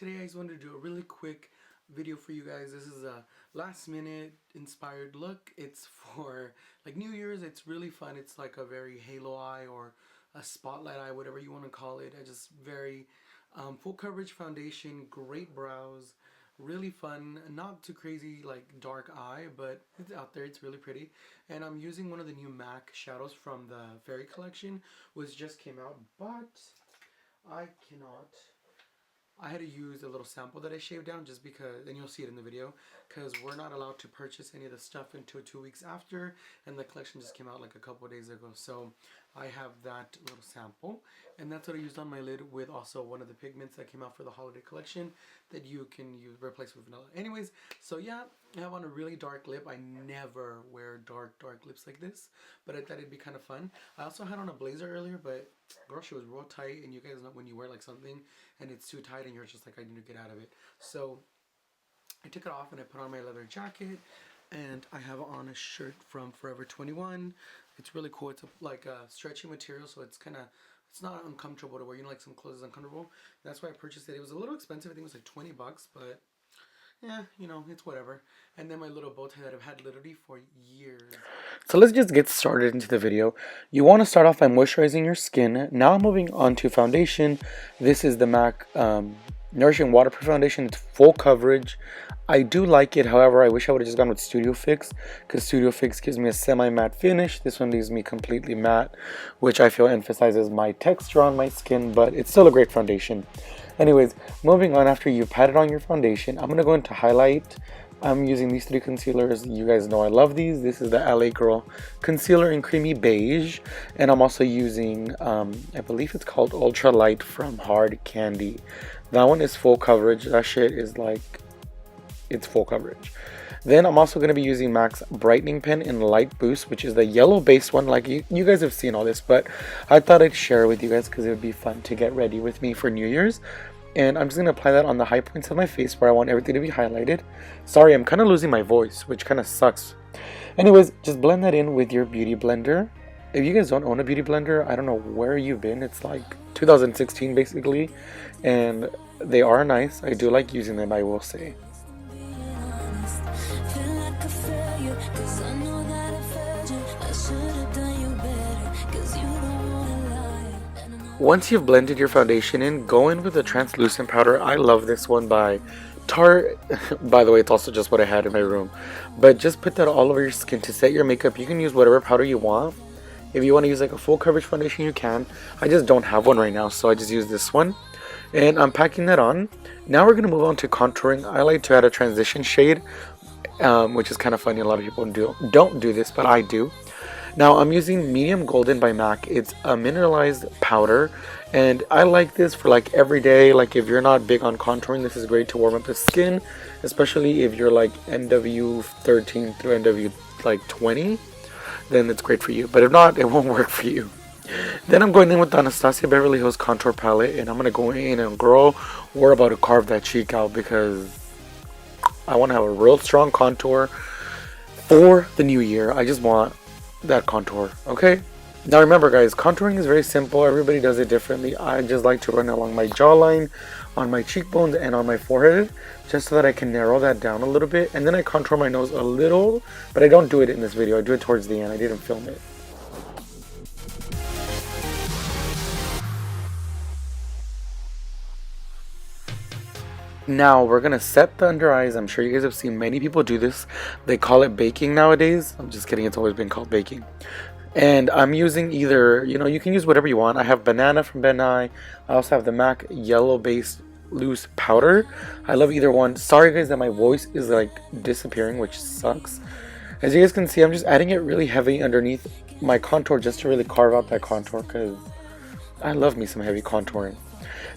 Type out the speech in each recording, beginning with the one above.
today I just wanted to do a really quick video for you guys. This is a last minute inspired look. It's for like New Year's. It's really fun. It's like a very halo eye or a spotlight eye, whatever you want to call it. I just very full coverage foundation, great brows, really fun, not too crazy like dark eye, but it's out there. It's really pretty. And I'm using one of the new MAC shadows from the Fairy collection, which just came out, but I cannot. I had to use a little sample that I shaved down just because, and you'll see it in the video, because we're not allowed to purchase any of the stuff until 2 weeks after, and the collection just came out like a couple of days ago. So I have that little sample, and that's what I used on my lid with also one of the pigments that came out for the holiday collection that you can replace with vanilla. Anyways, so yeah, I have on a really dark lip. I never wear dark lips like this, but I thought it'd be kind of fun. I also had on a blazer earlier, but girl, she was real tight, and you guys know when you wear like something and it's too tight and you're just like, I need to get out of it. So I took it off and I put on my leather jacket, and I have on a shirt from Forever 21. It's really cool. It's like a stretchy material, so it's kind of, it's not uncomfortable to wear. You know, like some clothes is uncomfortable. That's why I purchased it. It was a little expensive. I think it was like 20 bucks, but yeah, you know, it's whatever. And then my little bow tie that I've had literally for years. So let's just get started into the video. You want to start off by moisturizing your skin. Now moving on to foundation. This is the MAC Nourishing Waterproof Foundation. It's full coverage. I do like it. However, I wish I would have just gone with Studio Fix, because Studio Fix gives me a semi-matte finish. This one leaves me completely matte, which I feel emphasizes my texture on my skin, but it's still a great foundation. Anyways, moving on, after you've patted on your foundation, I'm going to go into highlight. I'm using these three concealers. You guys know I love these. This is the LA Girl Concealer in Creamy Beige. And I'm also using, I believe it's called Ultra Light from Hard Candy. That one is full coverage. That shit is like, it's full coverage. Then I'm also going to be using MAC's Brightening Pen in Light Boost, which is the yellow based one. Like you guys have seen all this, but I thought I'd share it with you guys because it would be fun to get ready with me for New Year's. And I'm just going to apply that on the high points of my face where I want everything to be highlighted. Sorry, I'm kind of losing my voice, which kind of sucks. Anyways, just blend that in with your beauty blender. If you guys don't own a beauty blender, I don't know where you've been. It's like 2016 basically, and they are nice. I do like using them, I will say. Once you've blended your foundation in, go in with a translucent powder. I love this one by Tart. By the way, it's also just what I had in my room. But just put that all over your skin to set your makeup. You can use whatever powder you want. If you want to use like a full coverage foundation, you can. I just don't have one right now, so I just use this one. And I'm packing that on. Now we're going to move on to contouring. I like to add a transition shade, which is kind of funny. A lot of people don't do this, but I do. Now I'm using Medium Golden by MAC. It's a mineralized powder, and I like this for like every day. Like if you're not big on contouring, this is great to warm up the skin, especially if you're like NW 13 through NW like 20, then it's great for you. But if not, it won't work for you. Then I'm going in with the Anastasia Beverly Hills Contour Palette, and I'm going to go in and girl, we're about to carve that cheek out because I want to have a real strong contour for the new year. I just want that contour. Okay, now remember guys, contouring is very simple. Everybody does it differently. I just like to run along my jawline, on my cheekbones, and on my forehead, just so that I can narrow that down a little bit. And then I contour my nose a little, but I don't do it in this video. I do it towards the end. I didn't film it. Now we're gonna set the under eyes. I'm sure you guys have seen many people do this. They call it baking nowadays. I'm just kidding, it's always been called baking. And I'm using either, you know, you can use whatever you want. I have Banana from Ben Nye. I also have the MAC Yellow Based Loose Powder. I love either one. Sorry guys that my voice is like disappearing, which sucks. As you guys can see, I'm just adding it really heavy underneath my contour just to really carve out that contour, because I love me some heavy contouring.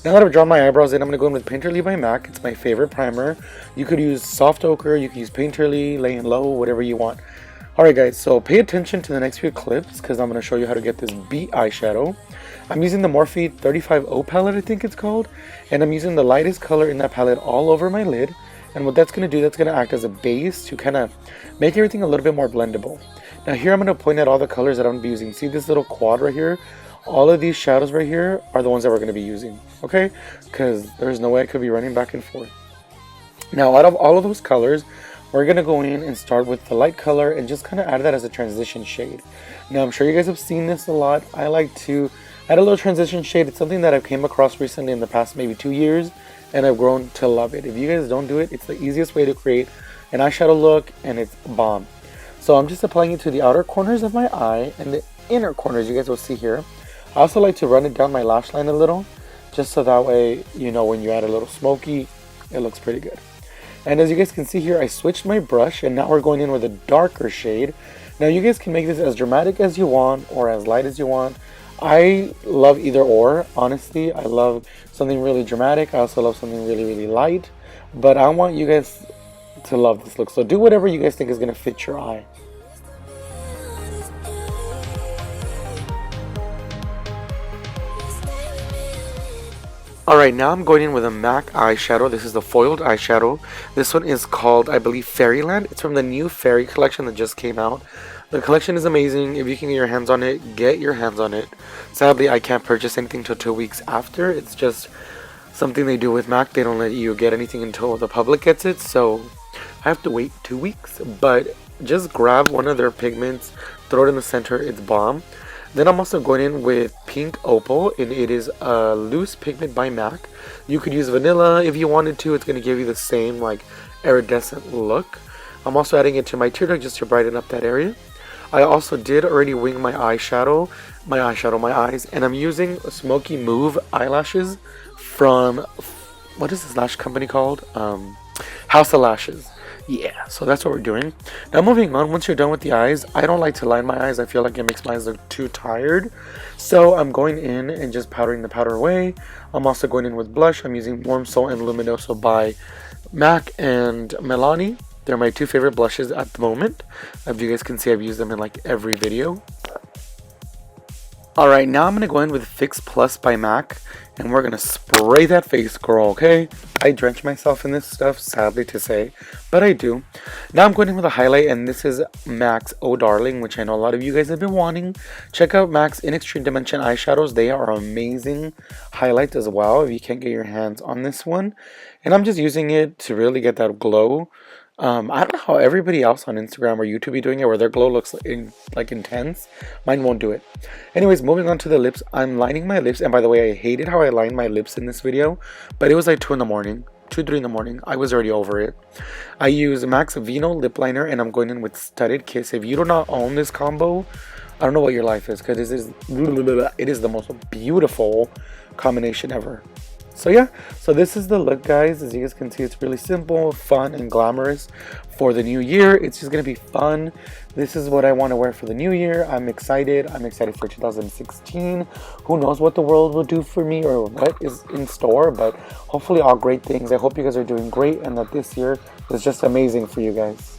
Now that I've drawn my eyebrows in, I'm going to go in with Painterly by MAC. It's my favorite primer. You could use Soft Ochre, you could use Painterly, Lay and Low, whatever you want. Alright guys, so pay attention to the next few clips because I'm going to show you how to get this beat eyeshadow. I'm using the Morphe 35O palette, I think it's called. And I'm using the lightest color in that palette all over my lid. And what that's going to do, that's going to act as a base to kind of make everything a little bit more blendable. Now here I'm going to point out all the colors that I'm going to be using. See this little quad right here? all of these shadows right here are the ones that we're going to be using, okay? Because there's no way I could be running back and forth. Now, out of all of those colors, we're going to go in and start with the light color and just kind of add that as a transition shade. Now, I'm sure you guys have seen this a lot. I like to add a little transition shade. It's something that I've came across recently in the past maybe 2 years, and I've grown to love it. If you guys don't do it, it's the easiest way to create an eyeshadow look, and it's bomb. So I'm just applying it to the outer corners of my eye and the inner corners you guys will see here. I also like to run it down my lash line a little, just so that way, you know, when you add a little smoky, it looks pretty good. And as you guys can see here, I switched my brush, and now we're going in with a darker shade. Now you guys can make this as dramatic as you want or as light as you want. I love either or, honestly. I love something really dramatic. I also love something really, really light. But I want you guys to love this look. So do whatever you guys think is going to fit your eye. Alright, now I'm going in with a MAC eyeshadow. This is the foiled eyeshadow. This one is called, I believe, Fairyland. It's from the new Fairy collection that just came out. The collection is amazing. If you can get your hands on it, get your hands on it. Sadly, I can't purchase anything until 2 weeks after. It's just something they do with MAC. They don't let you get anything until the public gets it, so I have to wait 2 weeks. But just grab one of their pigments, throw it in the center. It's bomb. Then I'm also going in with Pink Opal, and it is a loose pigment by MAC. You could use vanilla if you wanted to. It's going to give you the same like iridescent look. I'm also adding it to my tear duct just to brighten up that area. I also did already wing my eyeshadow, my eyes, and I'm using Smoky Move eyelashes from, what is this lash company called? House of Lashes. Yeah, so that's what we're doing. Now moving on, once you're done with the eyes, I don't like to line my eyes. I feel like it makes my eyes look too tired. So I'm going in and just powdering the powder away. I'm also going in with blush. I'm using Warm Soul and Luminoso by MAC and Milani. They're my two favorite blushes at the moment. As you guys can see, I've used them in like every video. Alright, now I'm going to go in with Fix Plus by MAC, and we're going to spray that face, girl, okay? I drench myself in this stuff, sadly to say, but I do. Now I'm going in with a highlight, and this is MAC's Oh Darling, which I know a lot of you guys have been wanting. Check out MAC's In Extreme Dimension eyeshadows. They are amazing highlights as well, if you can't get your hands on this one. And I'm just using it to really get that glow. I don't know how everybody else on Instagram or YouTube be doing it, where their glow looks like intense. Mine won't do it. Anyways, moving on to the lips. I'm lining my lips, and by the way, I hated how I lined my lips in this video, but it was like 2 in the morning, 2, 3 in the morning. I was already over it. I use MAC's Vino lip liner, and I'm going in with Studded Kiss. If you do not own this combo, I don't know what your life is, because it is the most beautiful combination ever. So yeah, so this is the look, guys. As you guys can see, it's really simple, fun, and glamorous for the new year. It's just going to be fun. This is what I want to wear for the new year. I'm excited. I'm excited for 2016. Who knows what the world will do for me or what is in store, but hopefully all great things. I hope you guys are doing great and that this year is just amazing for you guys.